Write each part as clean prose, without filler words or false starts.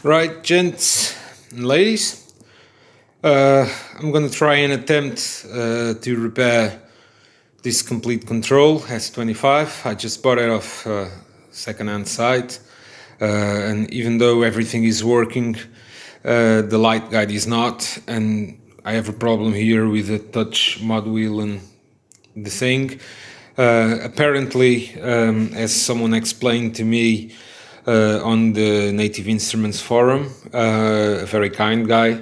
Right, gents and ladies, I'm gonna try and attempt to repair this Komplete Kontrol S25. I just bought it off second-hand site, and even though everything is working, the light guide is not, and I have a problem here with the touch mod wheel and the thing. Apparently, as someone explained to me on the Native Instruments forum, a very kind guy,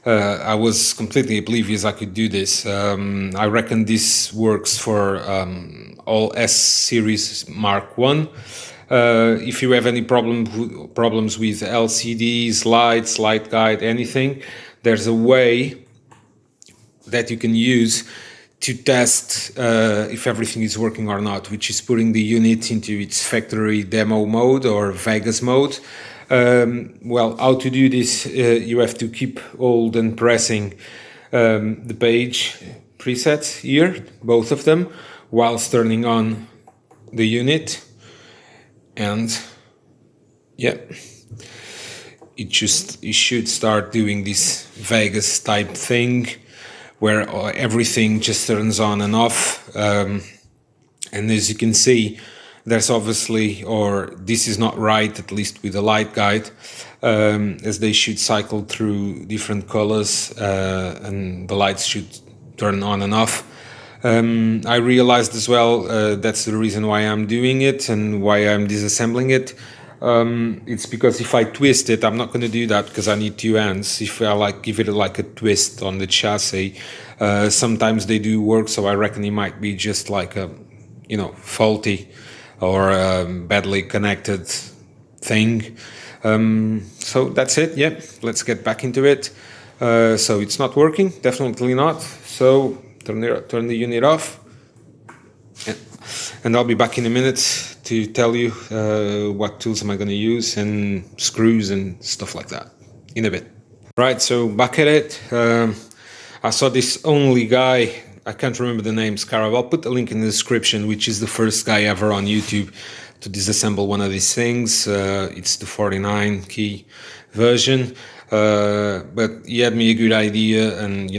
I was completely oblivious I could do this. I reckon this works for all S series Mark 1. If you have any problems with LCDs, lights, light guide, anything, there's a way that you can use to test if everything is working or not, which is putting the unit into its factory demo mode or Vegas mode. Well, how to do this, you have to keep hold and pressing the page presets here, both of them, whilst turning on the unit. And yeah, it should start doing this Vegas type thing where everything just turns on and off. And as you can see, there's obviously, or this is not right, at least with the light guide, as they should cycle through different colors and the lights should turn on and off. I realized as well that's the reason why I'm doing it and why I'm disassembling it. It's because if I twist it, I'm not going to do that because I need two hands. If I give it like a twist on the chassis, sometimes they do work, so I reckon it might be just like a, faulty or badly connected thing. So that's it. Yeah, let's get back into it. So it's not working, definitely not. So turn the unit off. Yeah. And I'll be back in a minute to tell you what tools am I going to use and screws and stuff like that in a bit. Right, so back at it. I saw this only guy, I can't remember the name, Scarab. I'll put the link in the description, which is the first guy ever on YouTube to disassemble one of these things. It's the 49 key version. But he had me a good idea and,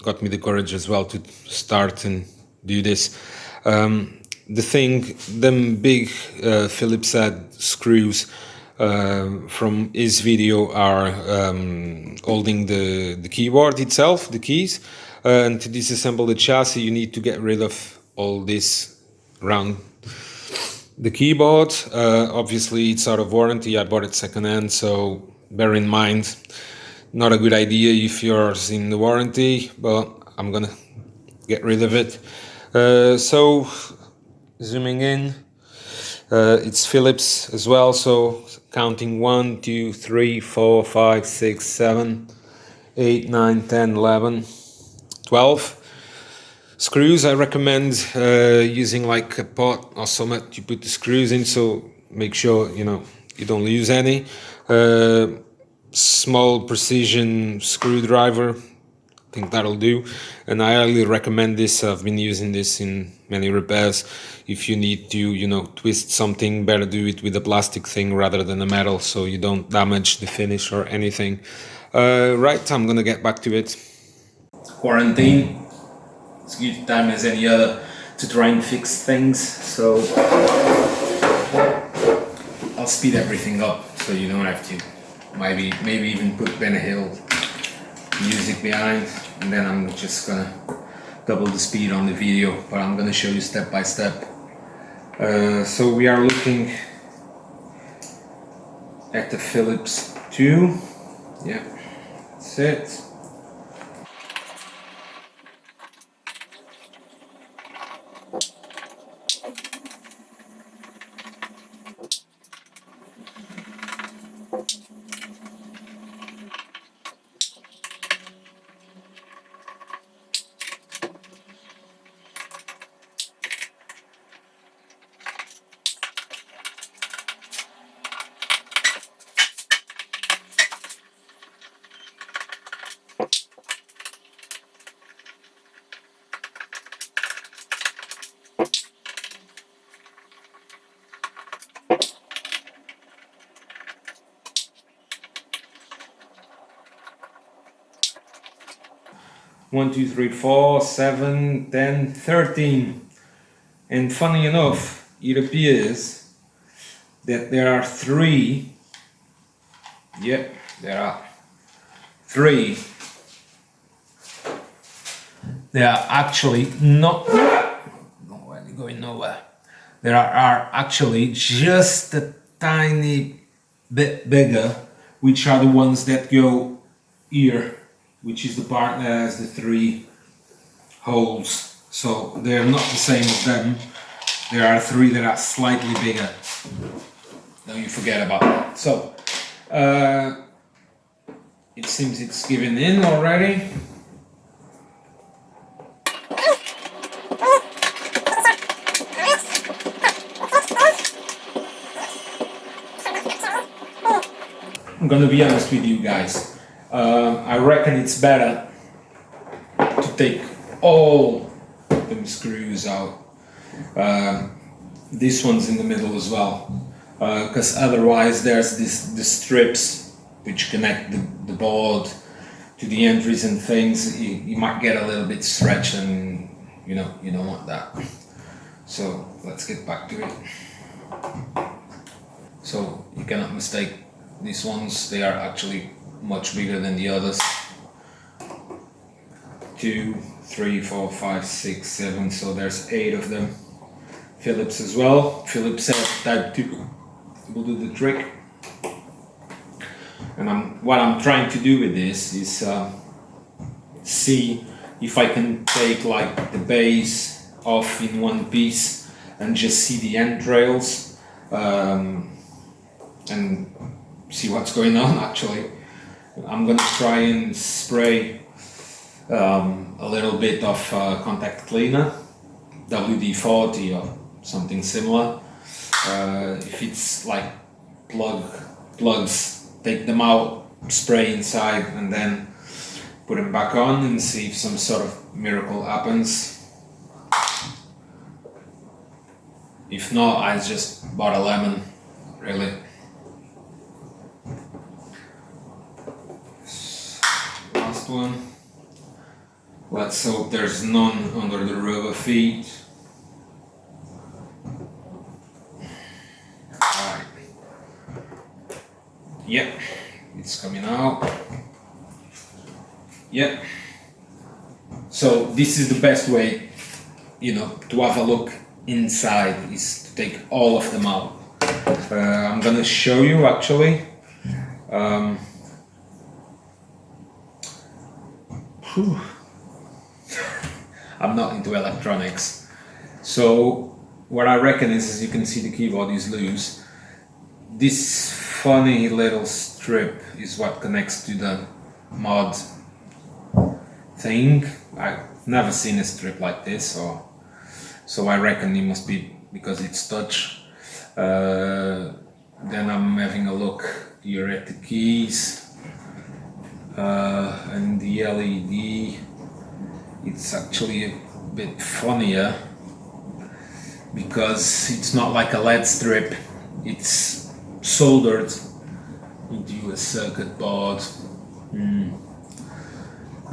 got me the courage as well to start and do this. The thing, them big Phillips head screws from his video are holding the keyboard itself, the keys. And to disassemble the chassis, you need to get rid of all this around the keyboard. Obviously, it's out of warranty. I bought it secondhand, so bear in mind, not a good idea if yours in the warranty, but I'm gonna get rid of it. So zooming in, it's Phillips as well, so counting 1, 2, 3, 4, 5, 6, 7, 8, 9, 10, 11, 12 screws. I recommend using like a pot or something to put the screws in, so make sure you don't lose any. Small precision screwdriver, I think that'll do, and I highly recommend this. I've been using this in many repairs. If you need to twist something, better do it with a plastic thing rather than a metal, so you don't damage the finish or anything. Right, I'm gonna get back to it. Quarantine, it's a good time as any other to try and fix things, so I'll speed everything up so you don't have to maybe even put Ben Hill music behind, and then I'm just gonna double the speed on the video, but I'm gonna show you step by step. So we are looking at the Phillips 2. Yeah, that's it. 1, 2, 3, 4, 7, 10, 13. And funny enough, it appears that there are 3. Yep, there are 3. They are actually not really going nowhere. There are actually just a tiny bit bigger, which are the ones that go here, which is the part that has the 3 holes. So they are not the same as them. There are 3 that are slightly bigger. Don't you forget about that. So it seems it's given in already. I'm gonna be honest with you guys. I reckon it's better to take all them screws out. This one's in the middle as well, because otherwise there's the strips which connect the board to the entries and things. You might get a little bit stretched, and you don't want that. So let's get back to it. So you cannot mistake these ones. They are actually much bigger than the others. 2, 3, 4, 5, 6, 7. So there's 8 of them. Phillips as well. Phillips said type 2 will do the trick. And what I'm trying to do with this is see if I can take like the base off in one piece and just see the entrails and see what's going on. Actually, I'm gonna try and spray a little bit of contact cleaner, WD-40 or something similar. If it's like plugs, take them out, spray inside, and then put them back on and see if some sort of miracle happens. If not, I just bought a lemon, really. Last one. Let's hope there's none under the rubber feet. Alright. Yep, it's coming out. Yep. So this is the best way, to have a look inside, is to take all of them out. I'm gonna show you actually. I'm not into electronics, so what I reckon is you can see the keyboard is loose. This funny little strip is what connects to the mod thing. I've never seen a strip like this, so I reckon it must be because it's touch. Then I'm having a look here at the keys and the LED. It's actually a bit funnier because it's not like a LED strip, it's soldered into a circuit board.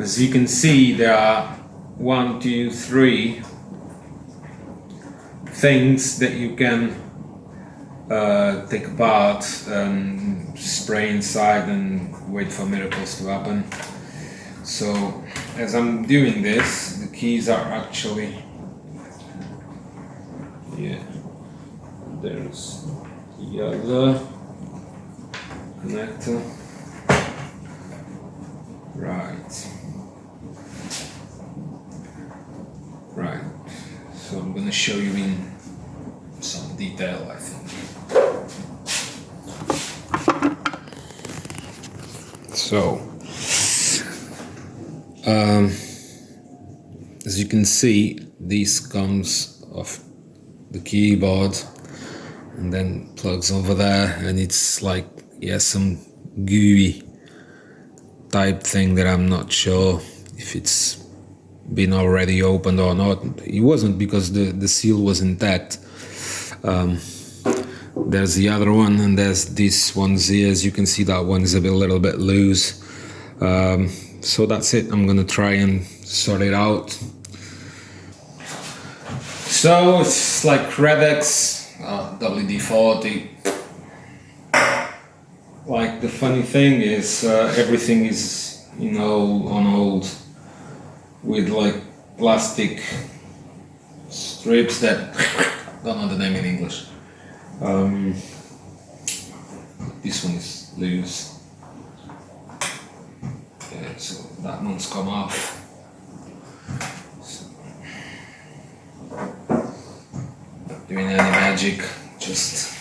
As you can see, there are 1, 2, 3 things that you can take apart and spray inside and wait for miracles to happen. So as I'm doing this, the keys are actually, there's the other connector, right, so I'm going to show you in some detail, I think. So as you can see, this comes off the keyboard and then plugs over there, and it's like some gooey type thing that I'm not sure if it's been already opened or not. It wasn't, because the seal was intact. There's the other one, and there's this one here. As you can see, that one is a little bit loose. So that's it. I'm gonna try and sort it out. So it's like Redex, WD-40. Like the funny thing is everything is, you know, on hold with like plastic strips that don't know the name in English. This one is loose. Okay, so that one's come off. So, not doing any magic, just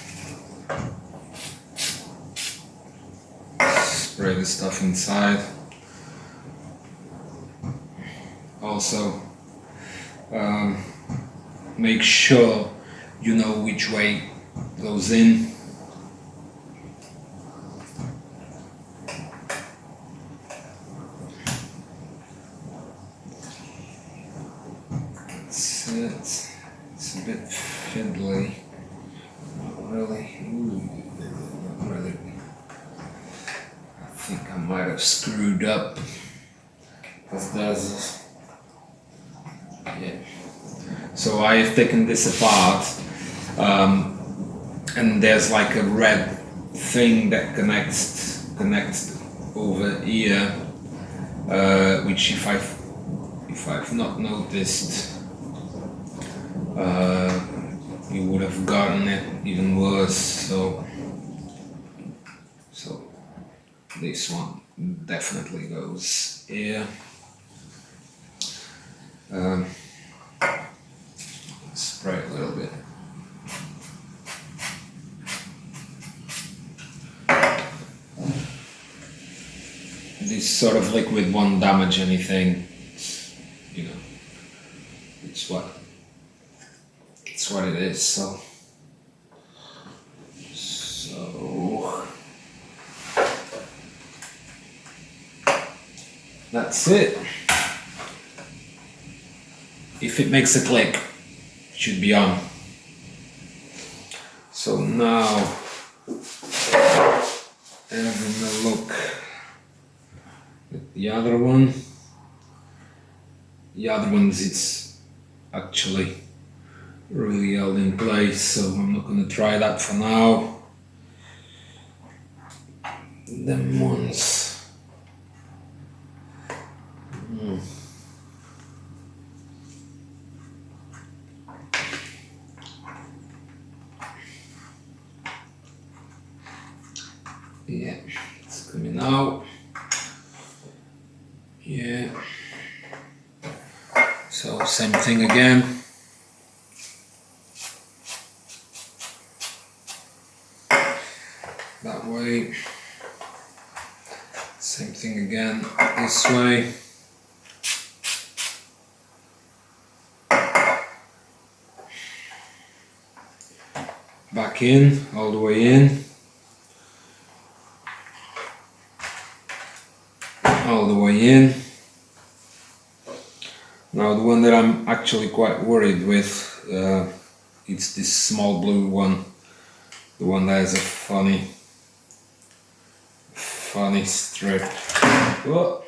spray the stuff inside. Also, make sure you know which way goes in. It's a bit fiddly. Not really. Not really. I think I might have screwed up. Because there's, yeah. So I have taken this apart, and there's like a red thing that connects over here, which if I've not noticed, you would have gotten it even worse. So this one definitely goes here. Spray it a little bit. This sort of liquid won't damage anything. You know, it's what it is. So that's it. If it makes a click, it should be on. So now, having a look at the other one. The other ones, it's actually really held in place, so I'm not going to try that for now. Them ones. Yeah, it's coming out. Yeah. So same thing again. That way. Same thing again this way. Back in, all the way in. All the way in. Now the one that I'm actually quite worried with, it's this small blue one. The one that has a funny strip. Whoa.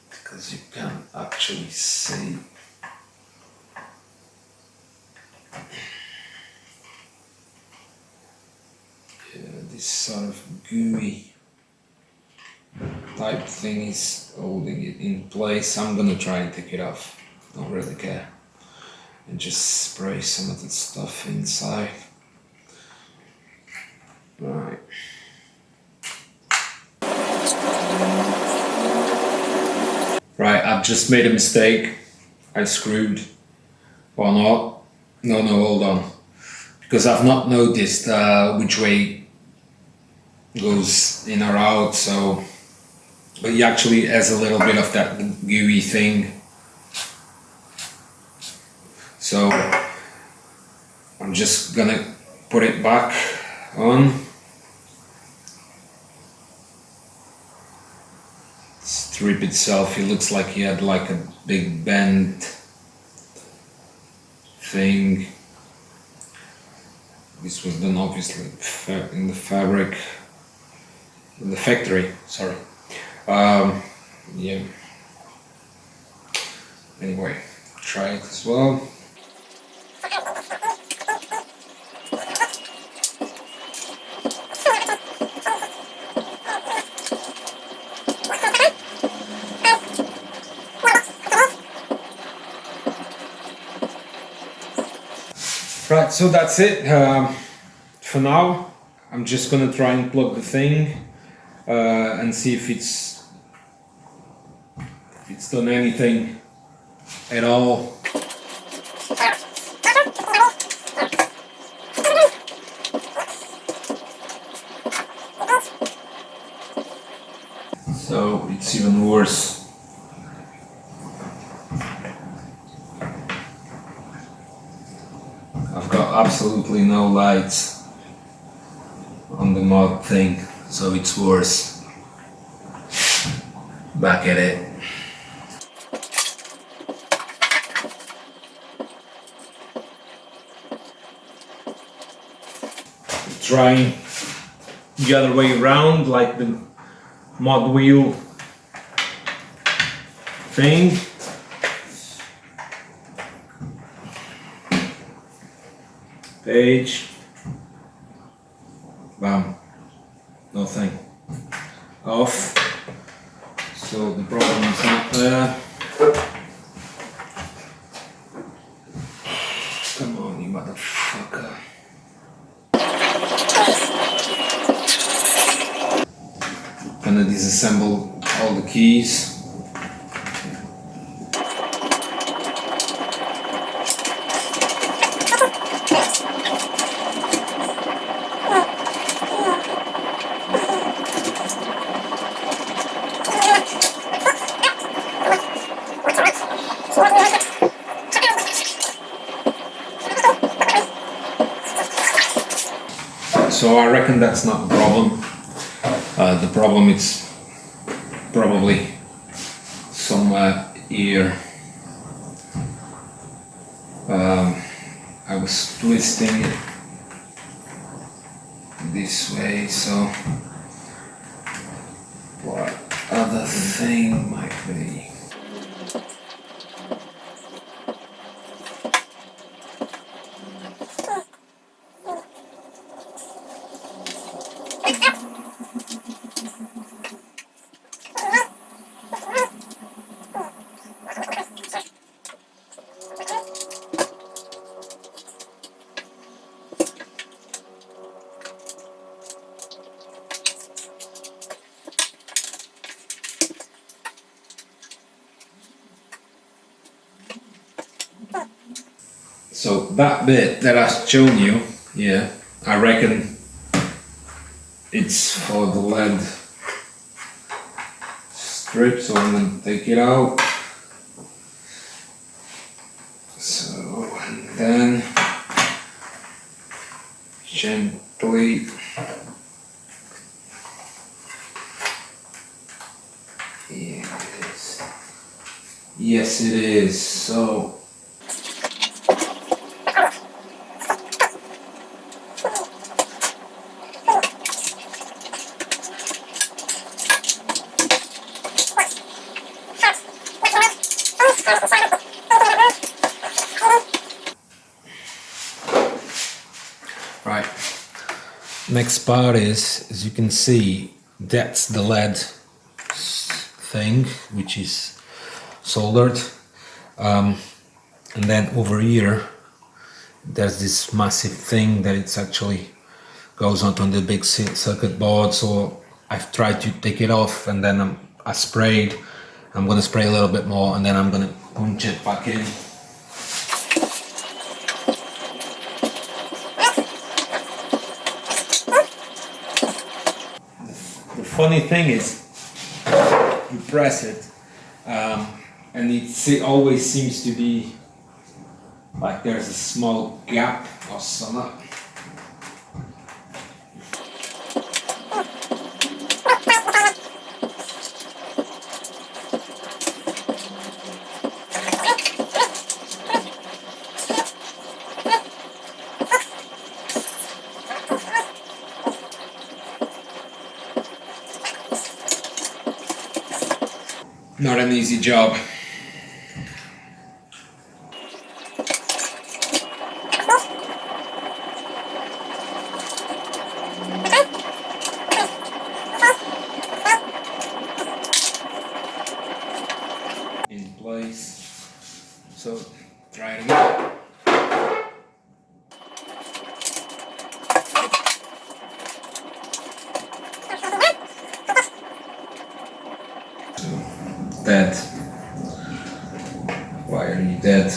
Because you can actually see. This sort of gooey type thing is holding it in place. I'm gonna try and take it off, don't really care, and just spray some of the stuff inside. Right. Right, I've just made a mistake. I screwed or not. No, hold on. Because I've not noticed which way goes in or out, so but he actually has a little bit of that gooey thing, so I'm just gonna put it back on. Strip itself, it looks like he had like a big bend thing, This was done obviously in the fabric, in the factory, sorry. Yeah. Anyway, try it as well. Right, so that's it. For now, I'm just gonna try and plug the thing and see if it's done anything at all. So it's even worse. I've got absolutely no lights on the mod thing, so it's worse. Back at it. Trying the other way around, like the mod wheel thing. Page. Bam. Nothing. Off. So the problem is not there. Come on, you motherfucker. Gonna disassemble all the keys. So I reckon that's not the problem. The problem is probably somewhere here. I was twisting it this way, so what other thing might be? So that bit that I've shown you, yeah, I reckon it's for the lead strip, so I'm gonna take it out. So, and then gently, yeah, it is. Yes, it is. So. Right. Next part is, as you can see, that's the lead thing, which is soldered. And then over here, there's this massive thing that it's actually goes onto the big circuit board. So I've tried to take it off, and then I sprayed. I'm gonna spray a little bit more, and then I'm gonna punch it back in. The funny thing is, you press it, and it always seems to be like there's a small gap or something. Not an easy job. In place. So try it again. Dead. Why are you dead?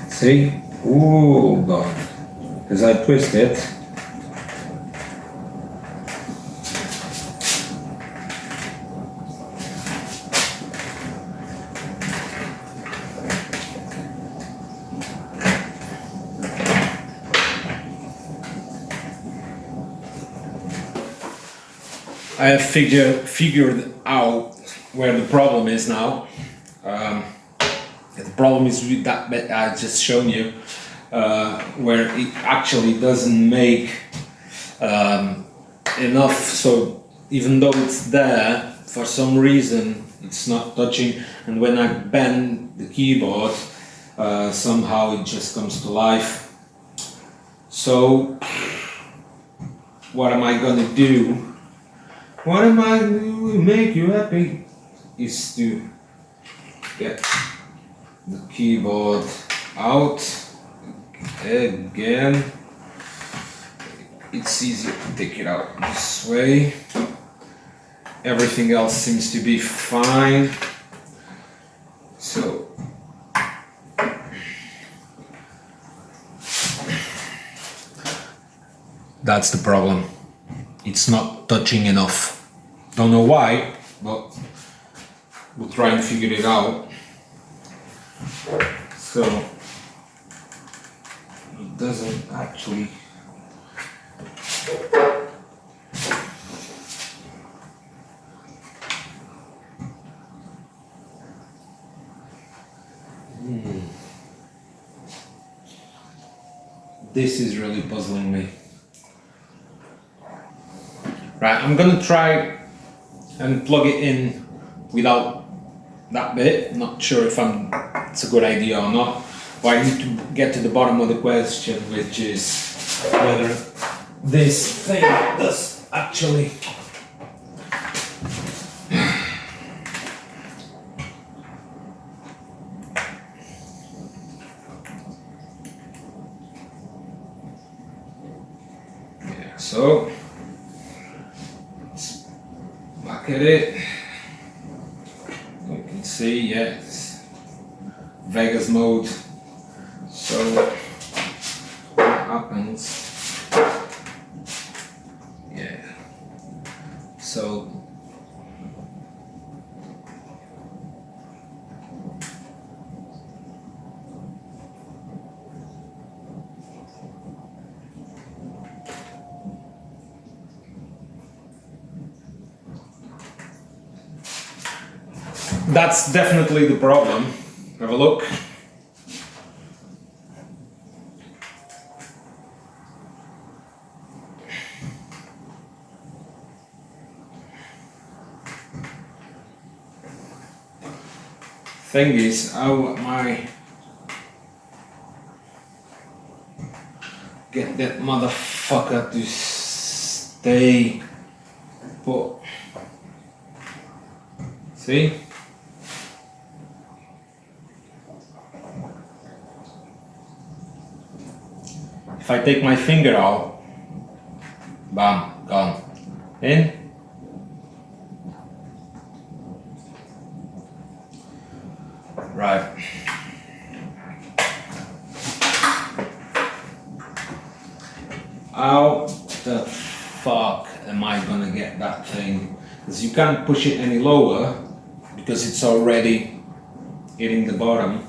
See? Ooh, God. Because I twist it. I have figured out where the problem is now. The problem is with that bit I just shown you, where it actually doesn't make enough. So even though it's there, for some reason it's not touching, and when I bend the keyboard, somehow it just comes to life. So what am I gonna do? What am I going to make you happy is to get the keyboard out again. It's easier to take it out this way. Everything else seems to be fine. So that's the problem. It's not touching enough. Don't know why, but we'll try and figure it out. So it doesn't actually. This is really puzzling me. Right, I'm gonna try and plug it in without that bit. Not sure if it's a good idea or not. But I need to get to the bottom of the question, which is whether this thing does actually. Yeah, so. Back at it. You can see, yeah, it's Vegas mode. So what happens? Yeah. So that's definitely the problem. Have a look. Thing is, how am I get that motherfucker to stay put? See? If I take my finger out, bam, gone. In. Right. How the fuck am I gonna get that thing? Because you can't push it any lower because it's already hitting the bottom.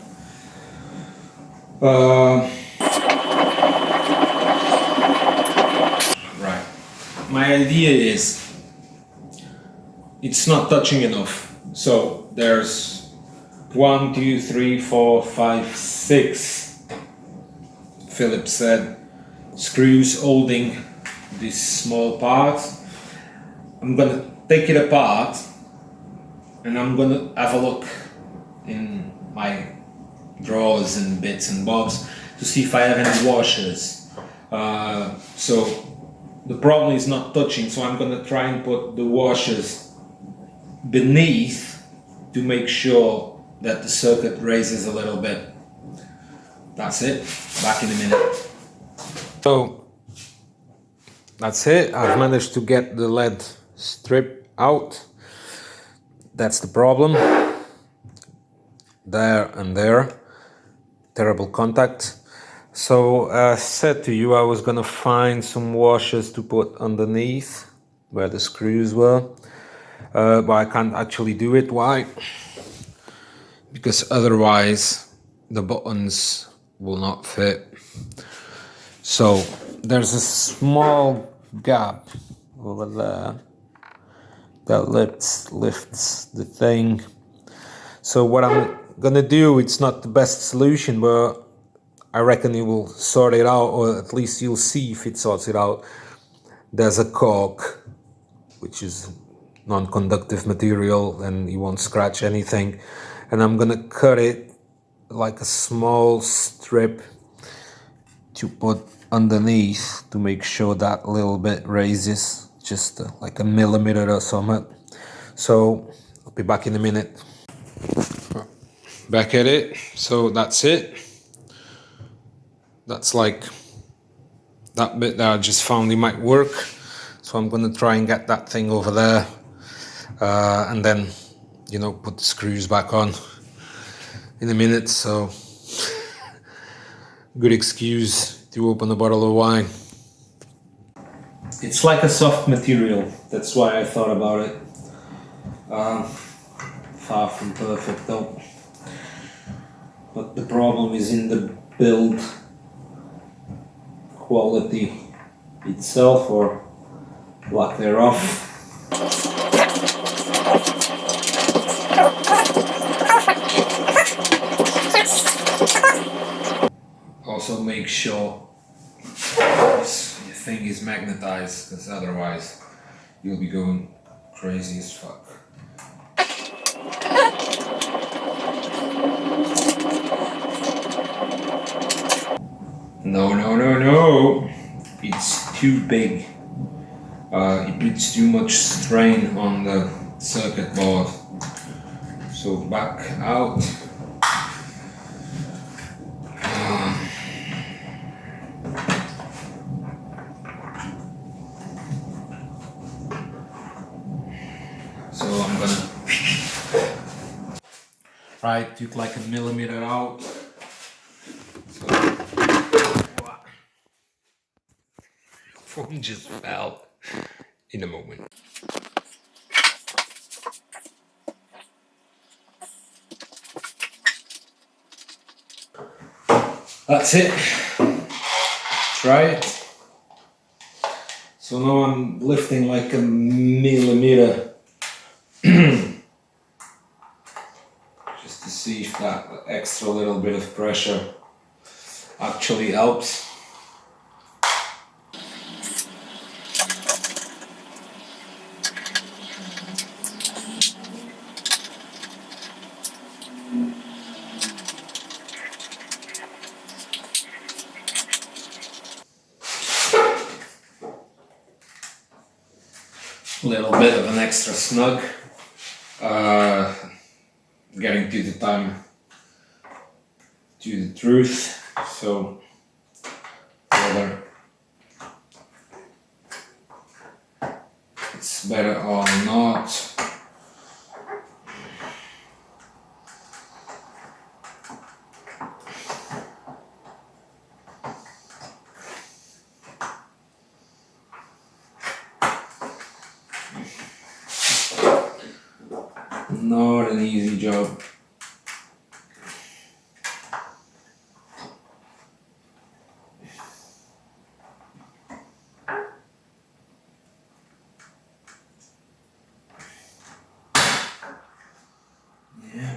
Right. My idea is it's not touching enough. So there's 1, 2, 3, 4, 5, 6. Philip said screws holding this small part. I'm gonna take it apart and I'm gonna have a look in my drawers and bits and bobs to see if I have any washers. So the problem is not touching, so I'm gonna try and put the washers beneath to make sure that the circuit raises a little bit. That's it. Back in a minute. So that's it. I've managed to get the LED strip out. That's the problem. There and there. Terrible contact. So I said to you I was gonna find some washers to put underneath where the screws were, but I can't actually do it. Why? Because otherwise the buttons will not fit. So there's a small gap over there that lifts the thing. So what I'm gonna do, it's not the best solution, but I reckon it will sort it out, or at least you'll see if it sorts it out. There's a cork, which is non-conductive material and you won't scratch anything, and I'm gonna cut it like a small strip to put underneath to make sure that little bit raises, just like a millimeter or something. So I'll be back in a minute. Back at it. So that's it. That's like that bit that I just found it might work. So I'm gonna try and get that thing over there, and then, you know, put the screws back on in a minute. So good excuse to open a bottle of wine. It's like a soft material. That's why I thought about it. Far from perfect though. But the problem is in the build quality itself, or lack thereof. Also make sure this thing is magnetized, because otherwise you'll be going crazy as fuck. No. It's too big. It puts too much strain on the circuit board. So back out. So I'm gonna took like a millimeter out. So, phone just fell in a moment. That's it. Try it. So now I'm lifting like a millimeter just to see if that extra little bit of pressure actually helps. A little bit of an extra snug, getting to the time, to the truth, so whether it's better or not. Not an easy job. Yeah.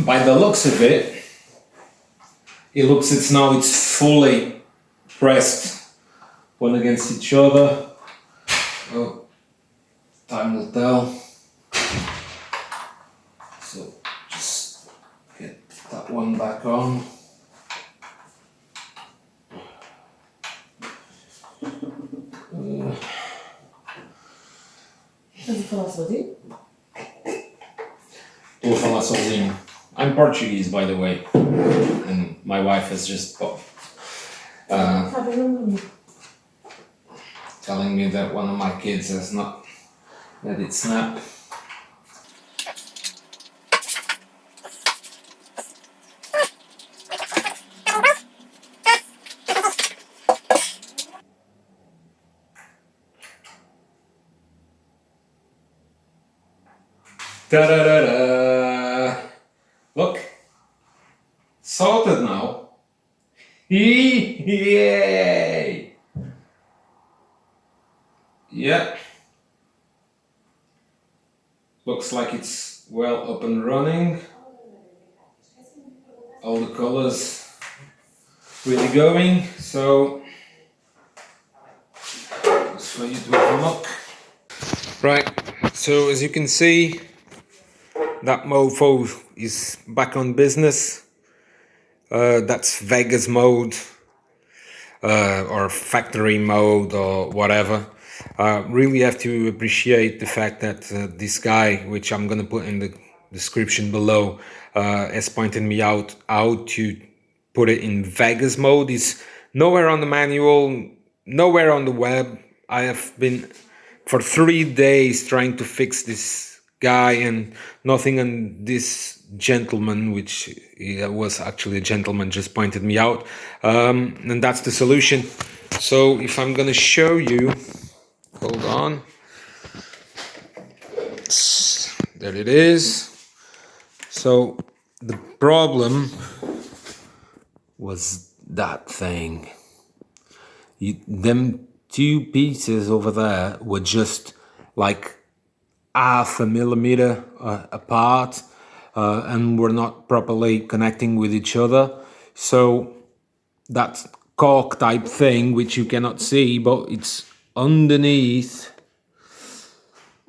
by the looks of it, it's fully pressed one against each other. Oh, time will tell. So just get that one back on. Estás a falar sozinho? Estou a falar sozinho. I'm Portuguese, by the way, and my wife has just telling me that one of my kids has not let it snap. Ta-da-da-da! Look, sorted now. Yay! Yeah. Looks like it's well up and running. All the colors really going. So, just for you to have a look. Right. So as you can see, that mofo is back on business. That's Vegas mode, or factory mode, or whatever. Really have to appreciate the fact that this guy, which I'm gonna put in the description below, has pointed me out how to put it in Vegas mode. Is nowhere on the manual, nowhere on the web. I have been for 3 days trying to fix this guy, and nothing, and this gentleman, which he was actually a gentleman, just pointed me out, and that's the solution. So if I'm gonna show you, hold on, there it is. So the problem was that thing. Them two pieces over there were just like half a millimeter apart, and were not properly connecting with each other. So that cork type thing, which you cannot see, but it's underneath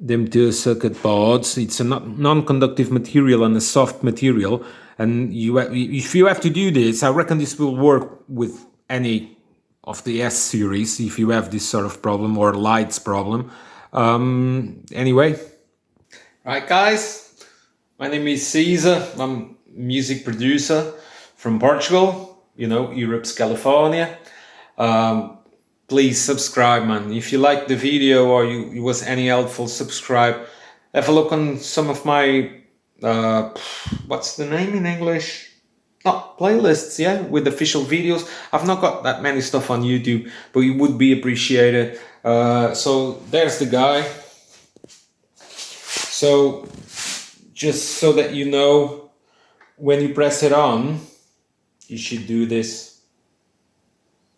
them two circuit boards. It's a non-conductive material and a soft material, and if you have to do this, I reckon this will work with any of the S series if you have this sort of problem, or lights problem. Anyway, right guys, my name is Caesar. I'm music producer from Portugal, Europe's California. Please subscribe, man. If you like the video, or it was any helpful, subscribe. Have a look on some of my what's the name in English? Playlists, yeah, with official videos. I've not got that many stuff on YouTube, but it would be appreciated. So there's the guy. So just so that you know, when you press it on, you should do this.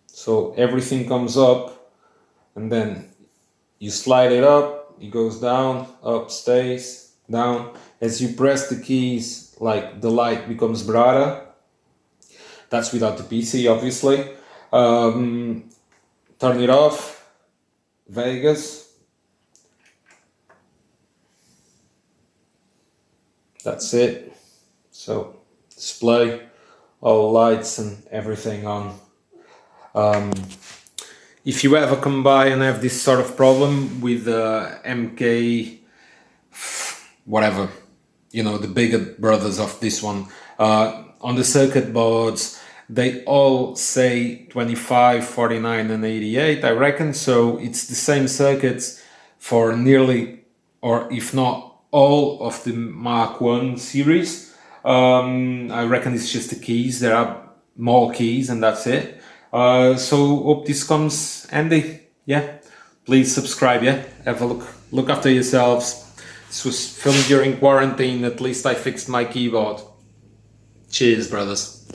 So everything comes up, and then you slide it up, it goes down, up, stays, down. As you press the keys, like the light becomes brighter. That's without the PC, obviously. Turn it off, Vegas. That's it. So display all lights and everything on. If you ever come by and have this sort of problem with MK, whatever, the bigger brothers of this one, on the circuit boards, they all say 25, 49 and 88, I reckon. So it's the same circuits for nearly, or if not all, of the Mark 1 series. I reckon it's just the keys. There are more keys and that's it. So hope this comes handy. Yeah, please subscribe. Yeah, have a look after yourselves. This was filmed during quarantine. At least I fixed my keyboard. Cheers, brothers.